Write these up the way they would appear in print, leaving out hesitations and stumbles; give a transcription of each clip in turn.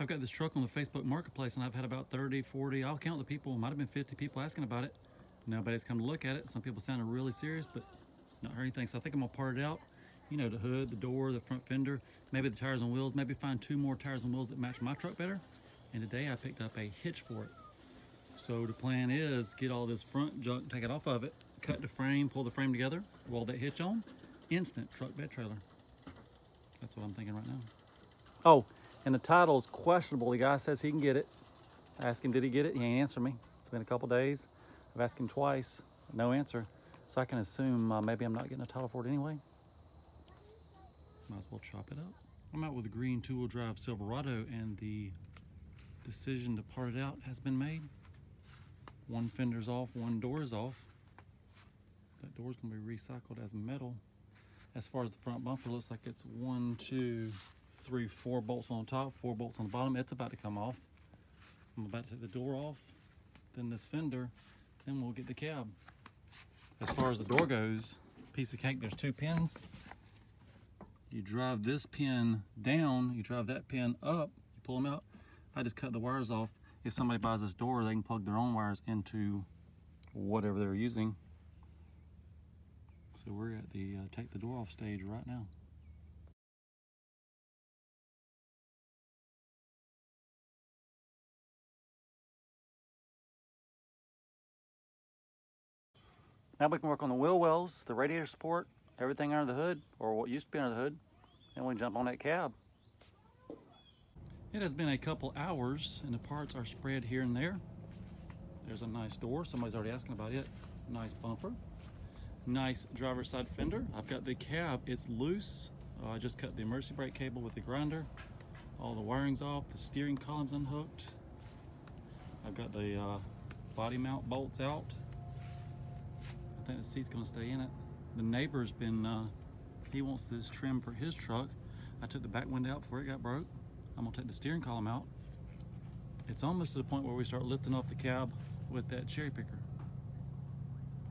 I've got this truck on the Facebook Marketplace, and I've had about 30, 40, I'll count the people, might have been 50 people asking about it. Nobody's come to look at it. Some people sounded really serious, but not heard anything. So I think I'm gonna part it out. You know, the hood, the door, the front fender, maybe the tires and wheels, maybe find 2 more tires and wheels that match my truck better. And today I picked up a hitch for it. So the plan is get all this front junk, take it off of it, cut the frame, pull the frame together, roll that hitch on, instant truck bed trailer. That's what I'm thinking right now. Oh, and the title's questionable. The guy says he can get it. I asked him, did he get it? He ain't answered me. It's been a couple days. I've asked him twice, no answer. So I can assume maybe I'm not getting a title for it anyway. Might as well chop it up. I'm out with a green 2-wheel drive Silverado, and the decision to part it out has been made. One fender's off, one door is off. That door's gonna be recycled as metal. As far as the front bumper, looks like it's 1, 2, 3, 4 bolts on top, 4 bolts on the bottom. It's about to come off. I'm about to take the door off, then this fender, then we'll get the cab. As far as the door goes, piece of cake, there's 2 pins. You drive this pin down, you drive that pin up, you pull them out. I just cut the wires off. If somebody buys this door, they can plug their own wires into whatever they're using. So we're at the take the door off stage right now. Now we can work on the wheel wells, the radiator support, everything under the hood, or what used to be under the hood. Then we can jump on that cab. It has been a couple hours and the parts are spread here and there. There's a nice door, somebody's already asking about it. Nice bumper. Nice driver's side fender. I've got the cab, it's loose. I just cut the emergency brake cable with the grinder. All the wiring's off, the steering column's unhooked. I've got the body mount bolts out. I think the seat's gonna stay in it. The neighbor's been, he wants this trim for his truck. I took the back window out before it got broke. I'm gonna take the steering column out. It's almost to the point where we start lifting off the cab with that cherry picker.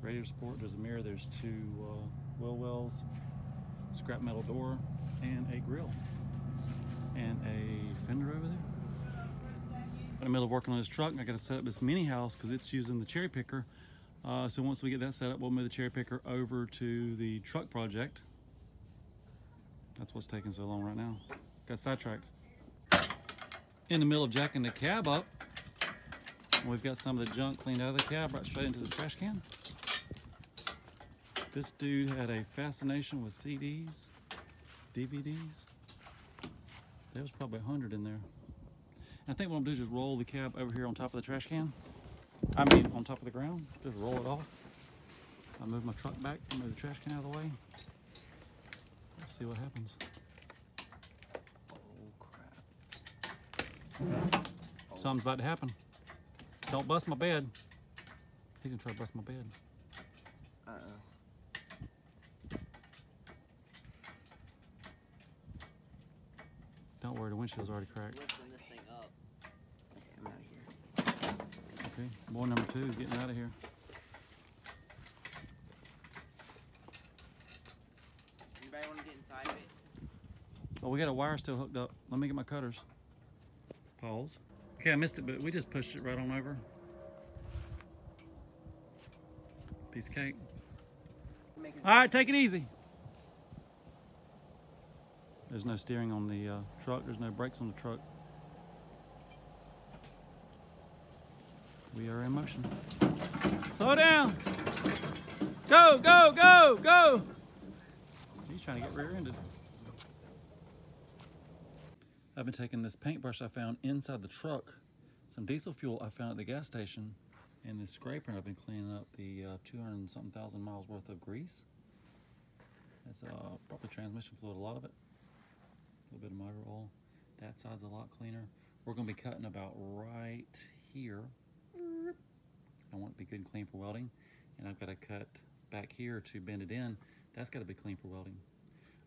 Radiator support, there's a mirror, there's 2 wheel wells, scrap metal door, and a grill. And a fender over there. In the middle of working on this truck, I gotta set up this mini house because it's using the cherry picker. So once we get that set up, we'll move the cherry picker over to the truck project. That's what's taking so long right now. Got sidetracked. In the middle of jacking the cab up, we've got some of the junk cleaned out of the cab right straight into the trash can. This dude had a fascination with CDs, DVDs. There was probably 100 in there. I think what I'm gonna do is just roll the cab over here on top of the trash can. I mean, on top of the ground, just roll it off. I'll move my truck back, move the trash can out of the way. Let's see what happens. Oh, crap. Something's about to happen. Don't bust my bed. He's gonna try to bust my bed. Don't worry, the windshield's already cracked. Lifting this thing up. Okay, I'm out of here. Okay, boy number 2 is getting out of here. Anybody want to get inside of it? Oh, we got a wire still hooked up. Let me get my cutters. Pause. Okay, I missed it, but we just pushed it right on over. Piece of cake. All right, take it easy. There's no steering on the truck. There's no brakes on the truck. We are in motion. Slow down. Go, go, go, go. He's trying to get rear-ended. I've been taking this paintbrush I found inside the truck, some diesel fuel I found at the gas station, and this scraper. I've been cleaning up the 200 and something thousand miles worth of grease. That's probably transmission fluid, a lot of it. A little bit of motor oil. That side's a lot cleaner. We're gonna be cutting about right here. I want it to be good and clean for welding. And I've got to cut back here to bend it in. That's got to be clean for welding.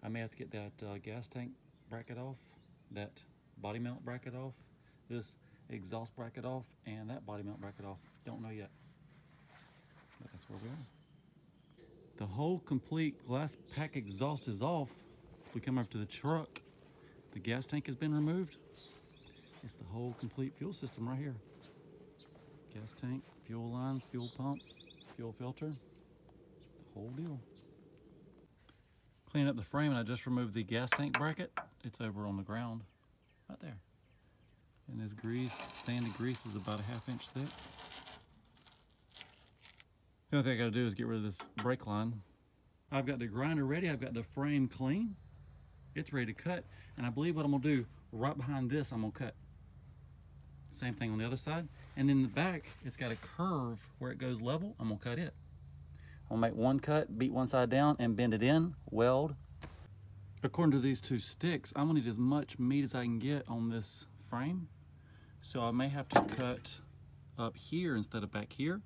I may have to get that gas tank bracket off, that body mount bracket off, this exhaust bracket off, and that body mount bracket off. Don't know yet, but that's where we are. The whole complete glass pack exhaust is off. If we come up to the truck, the gas tank has been removed. It's the whole complete fuel system right here. Gas tank, fuel lines, fuel pump, fuel filter, the whole deal. Cleaning up the frame, and I just removed the gas tank bracket. It's over on the ground, right there. And this grease, sandy grease, is about a 1/2 inch thick. The only thing I gotta do is get rid of this brake line. I've got the grinder ready, I've got the frame clean. It's ready to cut, and I believe what I'm gonna do, right behind this, I'm gonna cut. Same thing on the other side. And in the back, it's got a curve where it goes level. I'm gonna cut it. I'll make one cut, beat one side down, and bend it in, weld. According to these two sticks, I'm gonna need as much meat as I can get on this frame. So I may have to cut up here instead of back here.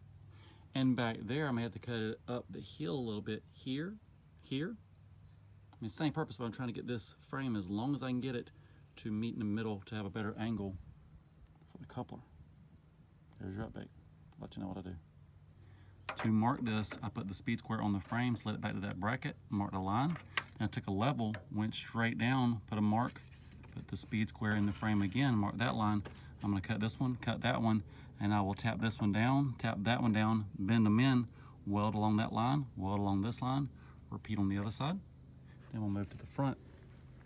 And back there, I may have to cut it up the hill a little bit here, here. I mean, same purpose, but I'm trying to get this frame as long as I can get it to meet in the middle to have a better angle for the coupler. There's your update. I'll let you know what I do. To mark this, I put the speed square on the frame, slid it back to that bracket, marked a line. Then I took a level, went straight down, put a mark, put the speed square in the frame again, mark that line. I'm gonna cut this one, cut that one, and I will tap this one down, tap that one down, bend them in, weld along that line, weld along this line, repeat on the other side. Then we'll move to the front.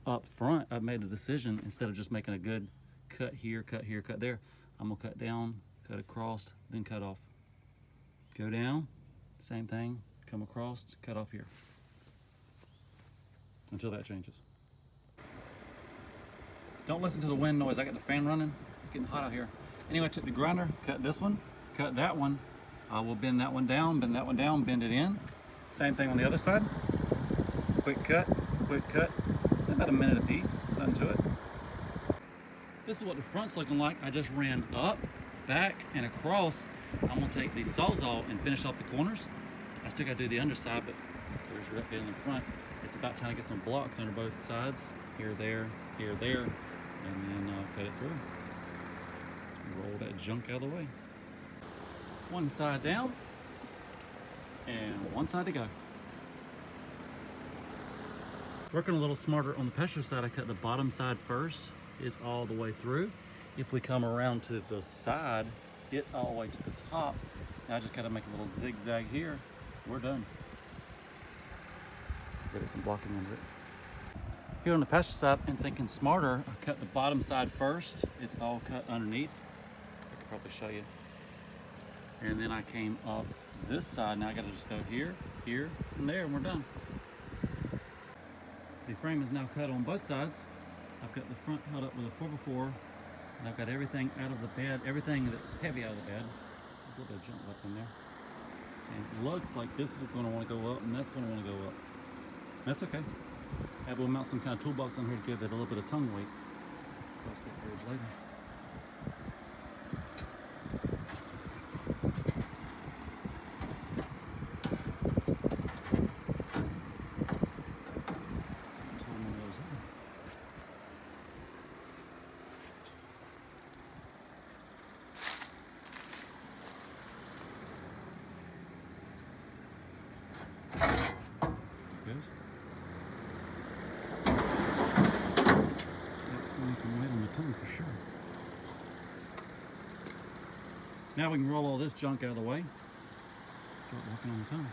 Up front, I've made a decision, instead of just making a good cut here, cut there, I'm gonna cut down, cut across, then cut off. Go down, same thing, come across, cut off here. Until that changes. Don't listen to the wind noise, I got the fan running. It's getting hot out here. Anyway, I took the grinder, cut this one, cut that one. I will bend that one down, bend that one down, bend it in. Same thing on the other side. Quick cut, about a minute apiece, nothing to it. This is what the front's looking like. I just ran up, back, and across. I'm gonna take the Sawzall and finish off the corners. I still gotta do the underside, but there's your update in the front. It's about trying to get some blocks under both sides. Here, there, and then cut it through. Roll that junk out of the way. One side down, and one side to go. Working a little smarter on the passenger side, I cut the bottom side first. It's all the way through. If we come around to the side, it's all the way to the top. Now I just gotta make a little zigzag here. We're done. Get some blocking under it. Here on the passenger side, and thinking smarter, I cut the bottom side first. It's all cut underneath. I could probably show you. And then I came up this side. Now I gotta just go here, here, and there, and we're done. The frame is now cut on both sides. I've got the front held up with a 4x4, and I've got everything out of the bed, everything that's heavy out of the bed. There's a little bit of junk left in there. And it looks like this is going to want to go up, and that's going to want to go up. That's okay. I will mount some kind of toolbox on here to give it a little bit of tongue weight. Cross that bridge later. For sure. Now we can roll all this junk out of the way. Start working on the tongue.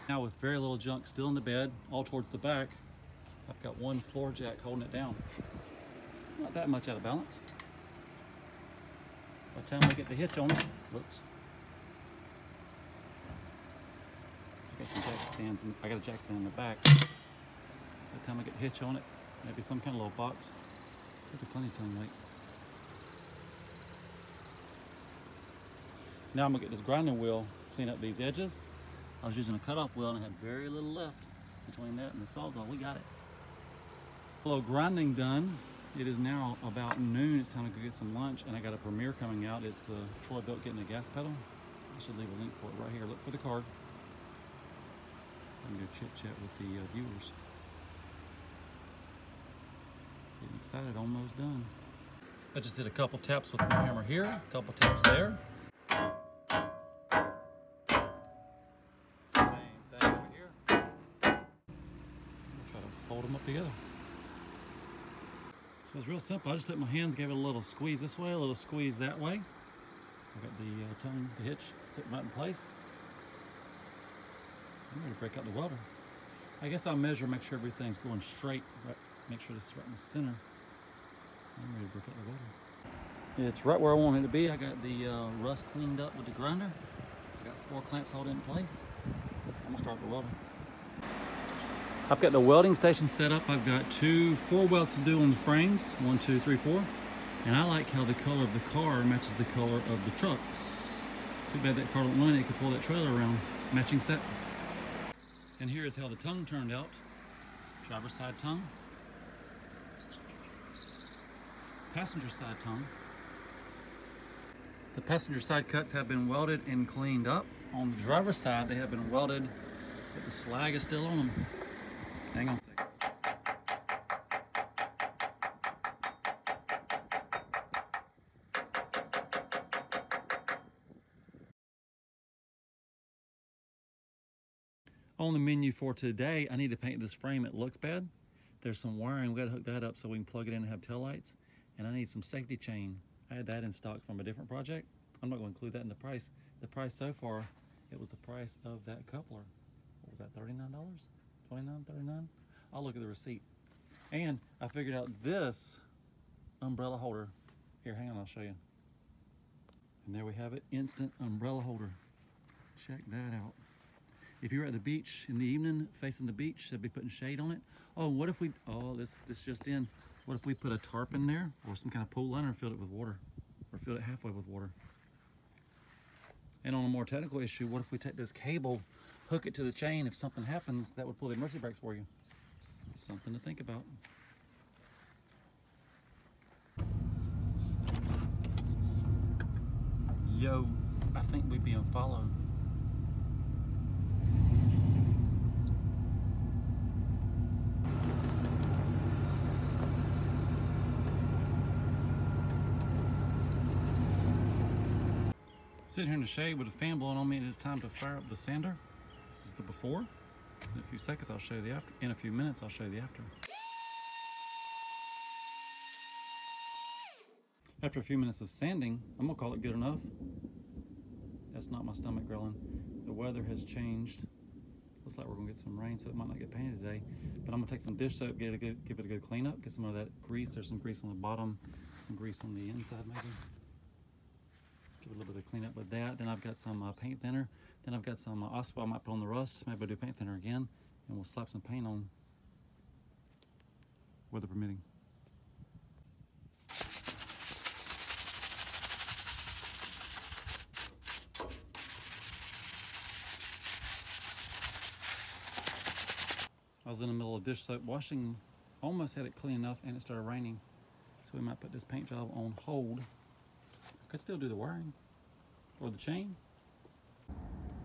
Now with very little junk still in the bed, all towards the back, I've got one floor jack holding it down. It's not that much out of balance. By the time we get the hitch on it, whoops. I got some jack stands, I got a jack stand in the back. By the time I get the hitch on it, maybe some kind of little box. There'll be plenty of tongue weight. Now I'm gonna get this grinding wheel, clean up these edges. I was using a cutoff wheel and I had very little left between that and the Sawzall. We got it. A little grinding done. It is now about noon. It's time to go get some lunch, and I got a premiere coming out. It's the Troy-Bilt getting a gas pedal. I should leave a link for it right here. Look for the card. I'm gonna go chit chat with the viewers. Getting excited, almost done. I just did a couple taps with the hammer here, a couple taps there. Same thing over here. I'll try to fold them up together. So it's real simple. I just took my hands, gave it a little squeeze this way, a little squeeze that way. I got the tongue, the hitch sitting right in place. I'm ready to break out the welder. I guess I'll measure, make sure everything's going straight. Right, make sure this is right in the center. I'm ready to break out the welder. It's right where I want it to be. I got the rust cleaned up with the grinder. I got 4 clamps holding it in place. I'm gonna start the welding. I've got the welding station set up. I've got 4 welds to do on the frames. 1, 2, 3, 4. And I like how the color of the car matches the color of the truck. Too bad that car don't run it. It could pull that trailer around. Matching set. And here is how the tongue turned out. Driver's side tongue. Passenger side tongue. The passenger side cuts have been welded and cleaned up. On the driver's side, they have been welded, but the slag is still on them. Hang on a second. On the menu for today, I need to paint this frame. It looks bad. There's some wiring. We got to hook that up so we can plug it in and have taillights. And I need some safety chain. I had that in stock from a different project. I'm not going to include that in the price. The price so far, it was the price of that coupler. What was that, $39? $29, $39? I'll look at the receipt. And I figured out this umbrella holder. Here, hang on, I'll show you. And there we have it, instant umbrella holder. Check that out. If you were at the beach in the evening, facing the beach, they'd be putting shade on it. Oh, what if we, oh, this just in. What if we put a tarp in there or some kind of pool liner and filled it with water? Or filled it halfway with water? And on a more technical issue, what if we take this cable, hook it to the chain, if something happens, that would pull the emergency brakes for you? Something to think about. Yo, I think we're being followed. Sitting here in the shade with a fan blowing on me, and it's time to fire up the sander. This is the before. In a few seconds, I'll show you the after. In a few minutes, I'll show you the after. After a few minutes of sanding, I'm gonna call it good enough. That's not my stomach growling. The weather has changed. Looks like we're gonna get some rain, so it might not get painted today. But I'm gonna take some dish soap, give it a good cleanup, get some of that grease. There's some grease on the bottom, some grease on the inside maybe. Give it a little bit of cleanup with that. Then I've got some paint thinner. Then I've got some asphalt I might put on the rust. Maybe I'll do paint thinner again, and we'll slap some paint on, weather permitting. I was in the middle of dish soap washing, almost had it clean enough, and it started raining. So we might put this paint job on hold. I could still do the wiring or the chain.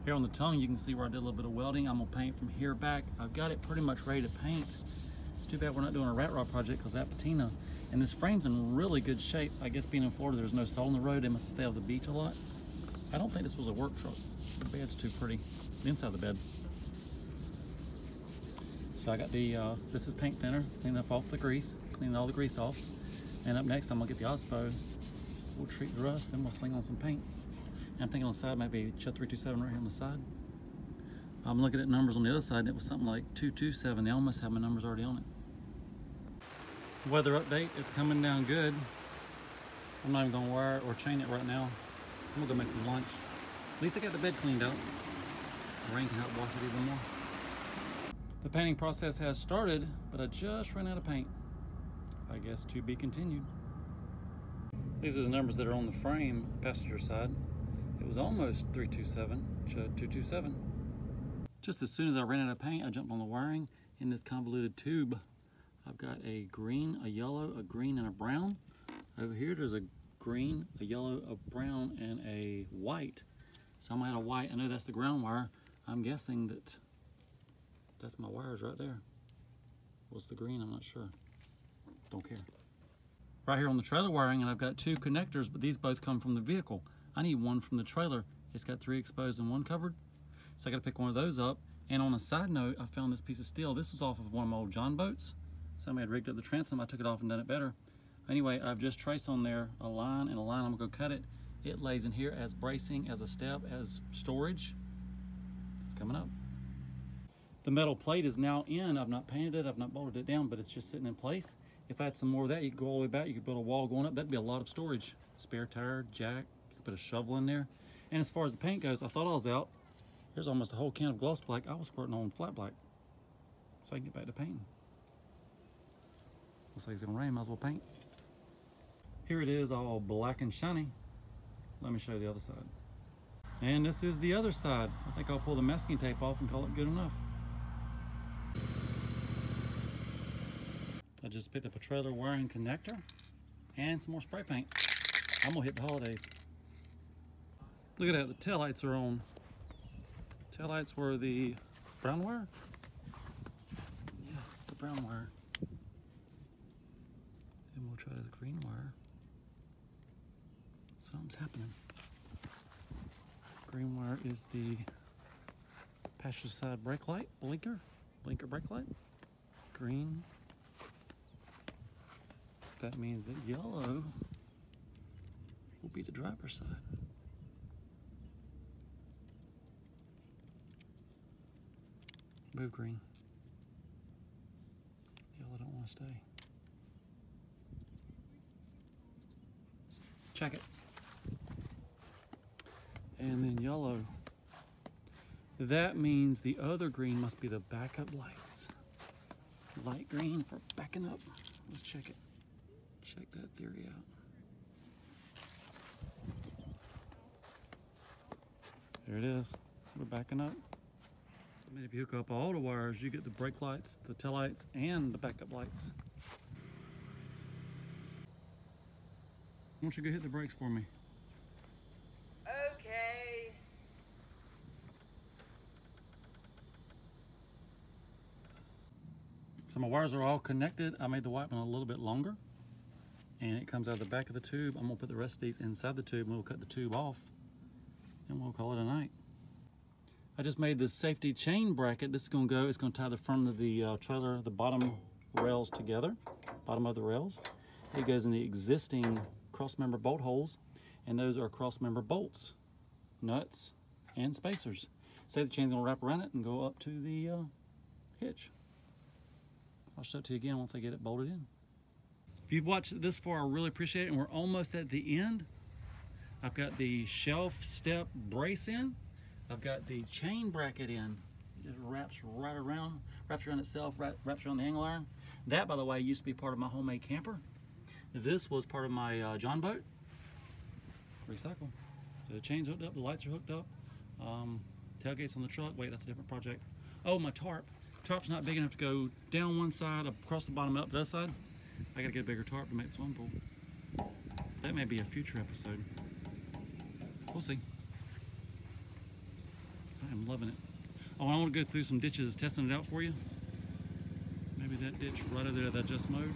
Here on the tongue, you can see where I did a little bit of welding. I'm gonna paint from here back. I've got it pretty much ready to paint. It's too bad we're not doing a rat rod project because that patina. And this frame's in really good shape. I guess being in Florida, there's no salt on the road. They must stay off the beach a lot. I don't think this was a work truck. The bed's too pretty. The inside of the bed. So I got the, this is paint thinner, cleaning up off the grease, cleaning all the grease off. And up next, I'm gonna get the OSPO. We'll treat the rust, and we'll sling on some paint. And I'm thinking on the side, maybe Chet 327 right here on the side. I'm looking at numbers on the other side, and it was something like 227. They almost have my numbers already on it. Weather update, it's coming down good. I'm not even gonna wire it or chain it right now. I'm gonna go make some lunch. At least I got the bed cleaned out. The rain can help wash it even more. The painting process has started, but I just ran out of paint. I guess to be continued. These are the numbers that are on the frame, passenger side. It was almost 327, Chud 227. Just as soon as I ran out of paint, I jumped on the wiring in this convoluted tube. I've got a green, a yellow, a green, and a brown. Over here, there's a green, a yellow, a brown, and a white. So I'm out of white. I know that's the ground wire. I'm guessing that that's my wires right there. What's the green? I'm not sure. Don't care. Right here on the trailer wiring, and I've got 2 connectors, but these both come from the vehicle. I need one from the trailer. It's got 3 exposed and 1 covered. So I gotta pick one of those up. And on a side note, I found this piece of steel. This was off of one of my old John boats. Somebody had rigged up the transom. I took it off and done it better. Anyway, I've just traced on there a line and a line. I'm gonna cut it. It lays in here as bracing, as a step, as storage. It's coming up. The metal plate is now in. I've not painted it, I've not bolted it down, but it's just sitting in place. If I had some more of that, you could go all the way back. You could build a wall going up. That'd be a lot of storage. Spare tire, jack, you could put a shovel in there. And as far as the paint goes, I thought I was out. Here's almost a whole can of gloss black. I was squirting on flat black, so I can get back to painting. Looks like it's gonna rain, might as well paint. Here it is, all black and shiny. Let me show you the other side. And this is the other side. I think I'll pull the masking tape off and call it good enough. I just picked up a trailer wiring connector and some more spray paint. I'm gonna hit the holidays. Look at that, the taillights are on. Taillights were the brown wire? Yes, the brown wire. And we'll try the green wire. Something's happening. Green wire is the passenger side brake light, blinker brake light. Green. That means that yellow will be the driver's side. Move green. Yellow don't want to stay. Check it. And then yellow. That means the other green must be the backup lights. Light green for backing up. Let's check it. Check that theory out. There it is. We're backing up. I mean, if you hook up all the wires, you get the brake lights, the tail lights, and the backup lights. Why don't you go hit the brakes for me? Okay. So my wires are all connected. I made the white one a little bit longer, and it comes out of the back of the tube. I'm gonna put the rest of these inside the tube, and we'll cut the tube off, and we'll call it a night. I just made this safety chain bracket. This is gonna go, it's gonna tie the front of the trailer, the bottom rails together, bottom of the rails. It goes in the existing cross-member bolt holes, and those are cross-member bolts, nuts, and spacers. Safety chain's gonna wrap around it and go up to the hitch. I'll show it to you again once I get it bolted in. If you've watched it this far, I really appreciate it, and we're almost at the end. I've got the shelf step brace in. I've got the chain bracket in. It just wraps right around, wraps around itself, wraps around the angle iron. That, by the way, used to be part of my homemade camper. This was part of my John boat. Recycle. So the chain's hooked up, the lights are hooked up. Tailgate's on the truck. Wait, that's a different project. Oh, my tarp. Tarp's not big enough to go down one side, across the bottom, up the other side. I gotta get a bigger tarp to make this one pool. That may be a future episode. We'll see. I am loving it. Oh, I want to go through some ditches, testing it out for you. Maybe that ditch right over there that I just mowed.